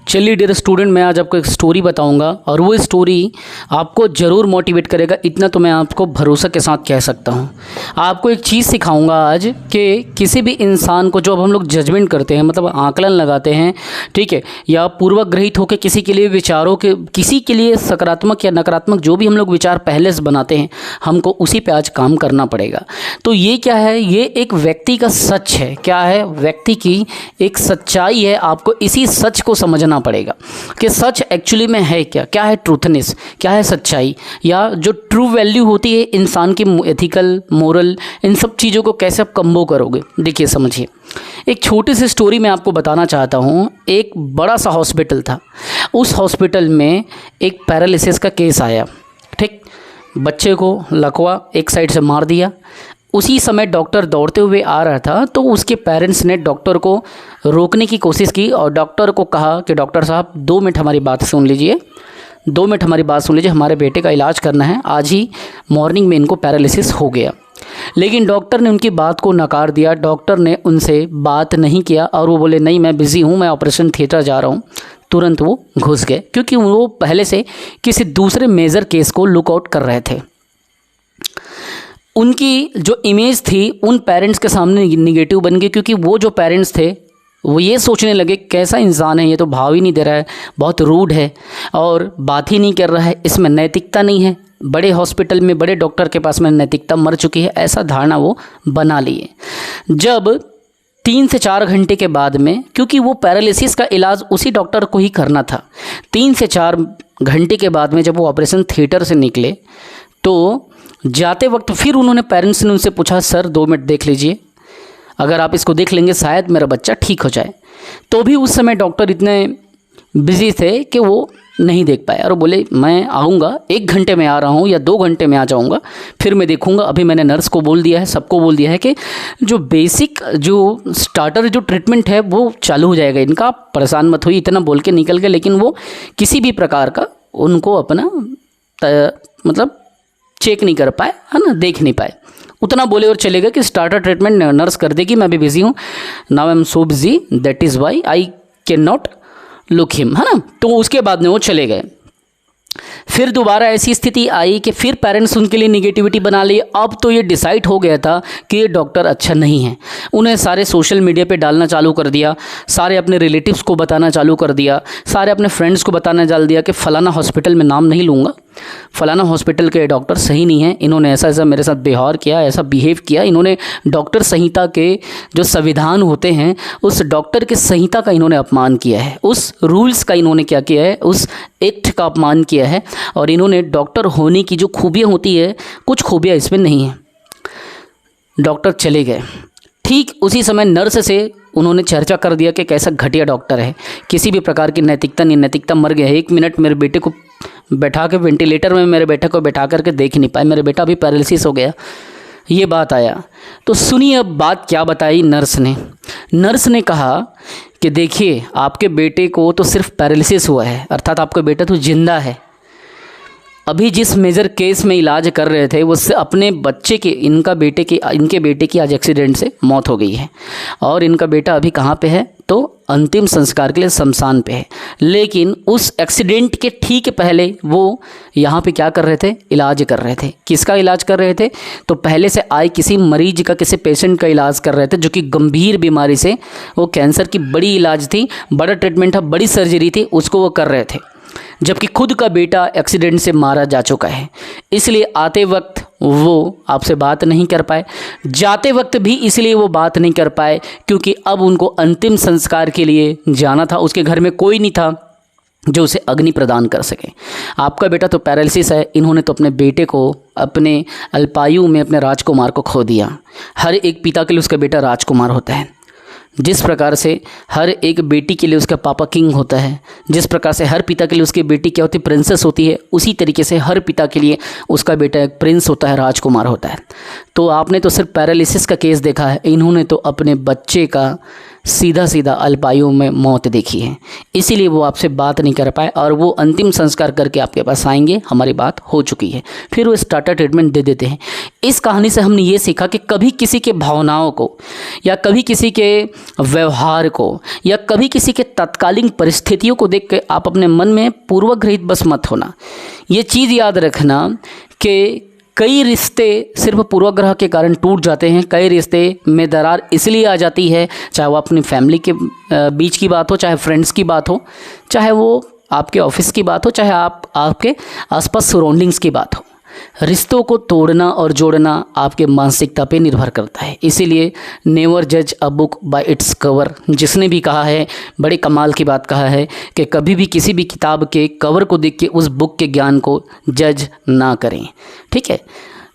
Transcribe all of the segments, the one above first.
चलिए dear student, मैं आज आपको एक स्टोरी बताऊंगा और वो स्टोरी आपको ज़रूर मोटिवेट करेगा, इतना तो मैं आपको भरोसा के साथ कह सकता हूँ। आपको एक चीज़ सिखाऊंगा आज कि किसी भी इंसान को जो अब हम लोग जजमेंट करते हैं, मतलब आकलन लगाते हैं, ठीक है, या पूर्वग्रहित होकर किसी के लिए विचारों के, किसी के लिए सकारात्मक या नकारात्मक जो भी हम लोग विचार पहले से बनाते हैं, हमको उसी पे आज काम करना पड़ेगा। तो ये क्या है? ये एक व्यक्ति का सच है। क्या है? व्यक्ति की एक सच्चाई है। आपको इसी सच को समझना पड़ेगा कि सच एक्चुअली में है क्या, क्या है ट्रूथनेस, क्या है सच्चाई, या जो ट्रू वैल्यू होती है इंसान की, एथिकल, मोरल, इन सब चीज़ों को कैसे आप कंबो करोगे। देखिए, समझिए, एक छोटी सी स्टोरी मैं आपको बताना चाहता हूँ। एक बड़ा सा हॉस्पिटल था। उस हॉस्पिटल में एक पैरालिसिस का केस आया। ठीक, बच्चे को लकवा एक साइड से मार दिया। उसी समय डॉक्टर दौड़ते हुए आ रहा था, तो उसके पेरेंट्स ने डॉक्टर को रोकने की कोशिश की और डॉक्टर को कहा कि डॉक्टर साहब 2 मिनट हमारी बात सुन लीजिए, 2 मिनट हमारी बात सुन लीजिए, हमारे बेटे का इलाज करना है, आज ही मॉर्निंग में इनको पैरालिसिस हो गया। लेकिन डॉक्टर ने उनकी बात को नकार दिया। डॉक्टर ने उनसे बात नहीं किया और वो बोले नहीं, मैं बिज़ी हूँ, मैं ऑपरेशन थिएटर जा रहा हूँ। तुरंत वो घुस गए, क्योंकि वो पहले से किसी दूसरे मेजर केस को लुकआउट कर रहे थे। उनकी जो इमेज थी उन पेरेंट्स के सामने निगेटिव बन गई, क्योंकि वो जो पेरेंट्स थे वो ये सोचने लगे कैसा इंसान है, ये तो भाव ही नहीं दे रहा है, बहुत रूड है और बात ही नहीं कर रहा है, इसमें नैतिकता नहीं है, बड़े हॉस्पिटल में बड़े डॉक्टर के पास में नैतिकता मर चुकी है, ऐसा धारणा वो बना लिए। जब 3 से 4 घंटे के बाद में, क्योंकि वो पैरालिसिस का इलाज उसी डॉक्टर को ही करना था, 3 से 4 घंटे के बाद में जब वो ऑपरेशन थिएटर से निकले तो जाते वक्त फिर उन्होंने पेरेंट्स ने उनसे पूछा, सर 2 मिनट देख लीजिए, अगर आप इसको देख लेंगे शायद मेरा बच्चा ठीक हो जाए। तो भी उस समय डॉक्टर इतने बिजी थे कि वो नहीं देख पाए और बोले मैं आऊँगा, 1 घंटे में आ रहा हूँ या 2 घंटे में आ जाऊँगा, फिर मैं देखूँगा। अभी मैंने नर्स को बोल दिया है, सबको बोल दिया है कि जो बेसिक जो स्टार्टर जो ट्रीटमेंट है वो चालू हो जाएगा इनका, आप परेशान मत होइए। इतना बोल के निकल गए, लेकिन वो किसी भी प्रकार का उनको अपना मतलब चेक नहीं कर पाए, है ना, देख नहीं पाए। उतना बोले और चले गए कि स्टार्टर ट्रीटमेंट नर्स कर देगी, मैं अभी बिजी हूँ, now I am so busy, that is why I can not look him, है ना। तो उसके बाद में वो चले गए। फिर दोबारा ऐसी स्थिति आई कि फिर पेरेंट्स उनके लिए निगेटिविटी बना ली। अब तो ये डिसाइड हो गया था कि ये डॉक्टर अच्छा नहीं है। उन्हें सारे सोशल मीडिया पे डालना चालू कर दिया, सारे अपने रिलेटिव्स को बताना चालू कर दिया, सारे अपने फ्रेंड्स को बताना डाल दिया कि फ़लाना हॉस्पिटल में नाम नहीं लूँगा, फ़लाना हॉस्पिटल के डॉक्टर सही नहीं है, इन्होंने ऐसा ऐसा मेरे साथ व्यवहार किया, ऐसा बिहेव किया, इन्होंने डॉक्टर संहिता के जो संविधान होते हैं उस डॉक्टर के संहिता का इन्होंने अपमान किया है, उस रूल्स का इन्होंने क्या किया है, उस एक्ट का अपमान किया है, और इन्होंने डॉक्टर होने की जो खूबियाँ होती है कुछ खूबियाँ इसमें नहीं है। डॉक्टर चले गए। ठीक उसी समय नर्स से उन्होंने चर्चा कर दिया कि कैसा घटिया डॉक्टर है, किसी भी प्रकार की नैतिकता नहीं, नैतिकता मर गया है। 1 मिनट मेरे बेटे को बैठा के वेंटिलेटर में मेरे बेटे को बैठा करके देख नहीं पाए, मेरे बेटा अभी पैरालिसिस हो गया, ये बात आया। तो सुनिए अब बात क्या बताई नर्स ने। नर्स ने कहा कि देखिए, आपके बेटे को तो सिर्फ पैरालिसिस हुआ है, अर्थात आपका बेटा तो जिंदा है। अभी जिस मेजर केस में इलाज कर रहे थे वो अपने बच्चे के, इनके बेटे की आज एक्सीडेंट से मौत हो गई है, और इनका बेटा अभी कहाँ पे है, तो अंतिम संस्कार के लिए शमशान पे है। लेकिन उस एक्सीडेंट के ठीक पहले वो यहाँ पे क्या कर रहे थे, इलाज कर रहे थे। किसका इलाज कर रहे थे, तो पहले से आए किसी मरीज का, किसी पेशेंट का इलाज कर रहे थे, जो कि गंभीर बीमारी से, वो कैंसर की बड़ी इलाज थी, बड़ा ट्रीटमेंट था, बड़ी सर्जरी थी, उसको वो कर रहे थे, जबकि खुद का बेटा एक्सीडेंट से मारा जा चुका है। इसलिए आते वक्त वो आपसे बात नहीं कर पाए, जाते वक्त भी इसलिए वो बात नहीं कर पाए क्योंकि अब उनको अंतिम संस्कार के लिए जाना था। उसके घर में कोई नहीं था जो उसे अग्नि प्रदान कर सके। आपका बेटा तो पैरालिसिस है, इन्होंने तो अपने बेटे को अपने अल्पायु में अपने राजकुमार को खो दिया। हर एक पिता के लिए उसका बेटा राजकुमार होता है। जिस प्रकार से हर एक बेटी के लिए उसका पापा किंग होता है, जिस प्रकार से हर पिता के लिए उसकी बेटी क्या होती है, प्रिंसेस होती है, उसी तरीके से हर पिता के लिए उसका बेटा एक प्रिंस होता है, राजकुमार होता है। तो आपने तो सिर्फ पैरालिसिस का केस देखा है, इन्होंने तो अपने बच्चे का सीधा सीधा अल्पायु में मौत देखी है, इसीलिए वो आपसे बात नहीं कर पाए और वो अंतिम संस्कार करके आपके पास आएंगे, हमारी बात हो चुकी है, फिर वो स्टार्टर ट्रीटमेंट दे देते हैं। इस कहानी से हमने ये सीखा कि कभी किसी के भावनाओं को या कभी किसी के व्यवहार को या कभी किसी के तत्कालीन परिस्थितियों को देख के आप अपने मन में पूर्वग्रहित बस मत होना। ये चीज़ याद रखना कि कई रिश्ते सिर्फ पूर्वाग्रह के कारण टूट जाते हैं, कई रिश्ते में दरार इसलिए आ जाती है, चाहे वो अपनी फैमिली के बीच की बात हो, चाहे फ्रेंड्स की बात हो, चाहे वो आपके ऑफिस की बात हो, चाहे आपके आसपास सराउंडिंग्स की बात हो। रिश्तों को तोड़ना और जोड़ना आपके मानसिकता पे निर्भर करता है। इसीलिए नेवर जज a book by its cover, जिसने भी कहा है बड़े कमाल की बात कहा है कि कभी भी किसी भी किताब के कवर को देख के उस बुक के ज्ञान को जज ना करें। ठीक है,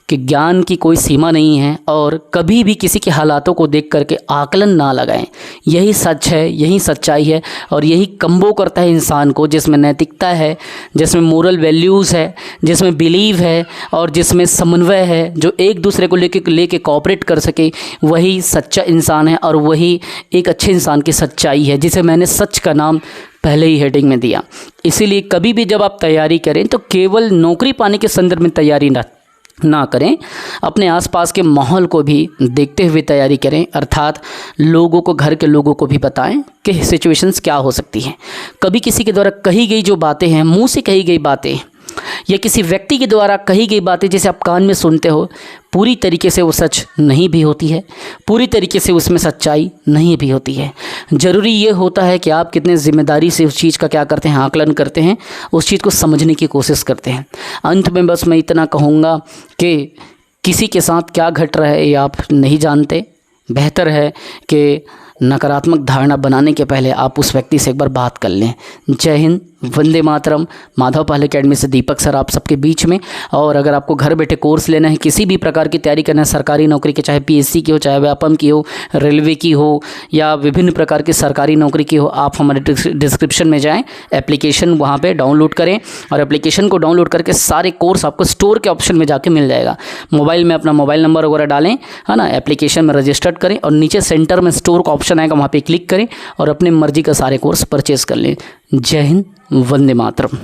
कि ज्ञान की कोई सीमा नहीं है और कभी भी किसी के हालातों को देख करके आकलन ना लगाएं। यही सच है, यही सच्चाई है और यही कम्बो करता है इंसान को, जिसमें नैतिकता है, जिसमें मोरल वैल्यूज़ है, जिसमें बिलीव है और जिसमें समन्वय है, जो एक दूसरे को लेके कोऑपरेट कर सके, वही सच्चा इंसान है और वही एक अच्छे इंसान की सच्चाई है, जिसे मैंने सच का नाम पहले ही हेडिंग में दिया। इसीलिए कभी भी जब आप तैयारी करें तो केवल नौकरी पाने के संदर्भ में तैयारी ना करें, अपने आसपास के माहौल को भी देखते हुए तैयारी करें, अर्थात लोगों को, घर के लोगों को भी बताएं कि सिचुएशंस क्या हो सकती हैं। कभी किसी के द्वारा कही गई जो बातें हैं, मुंह से कही गई बातें या किसी व्यक्ति के द्वारा कही गई बातें जिसे आप कान में सुनते हो, पूरी तरीके से वो सच नहीं भी होती है, पूरी तरीके से उसमें सच्चाई नहीं भी होती है। ज़रूरी ये होता है कि आप कितने ज़िम्मेदारी से उस चीज़ का क्या करते हैं, आकलन करते हैं, उस चीज़ को समझने की कोशिश करते हैं। अंत में बस मैं इतना कहूँगा कि किसी के साथ क्या घट रहा है ये आप नहीं जानते। बेहतर है कि नकारात्मक धारणा बनाने के पहले आप उस व्यक्ति से एक बार बात कर लें। जय हिंद, वंदे मातरम। माधव पाल अकेडमी से दीपक सर आप सबके बीच में। और अगर आपको घर बैठे कोर्स लेना है, किसी भी प्रकार की तैयारी करना है सरकारी नौकरी की, चाहे पीएससी की हो, चाहे व्यापम की हो, रेलवे की हो या विभिन्न प्रकार की सरकारी नौकरी की हो, आप हमारे डिस्क्रिप्शन में जाएँ, एप्लीकेशन वहाँ पर डाउनलोड करें और एप्लीकेशन को डाउनलोड करके सारे कोर्स आपको स्टोर के ऑप्शन में जाके मिल जाएगा। मोबाइल में अपना मोबाइल नंबर वगैरह डालें, है ना, एप्लीकेशन में रजिस्टर्ड करें और नीचे सेंटर में स्टोर का ऑप्शन आएगा, वहाँ पे क्लिक करें और अपने मर्जी का सारे कोर्स परचेज़ कर लें। जय हिंद, वंदे मातरम।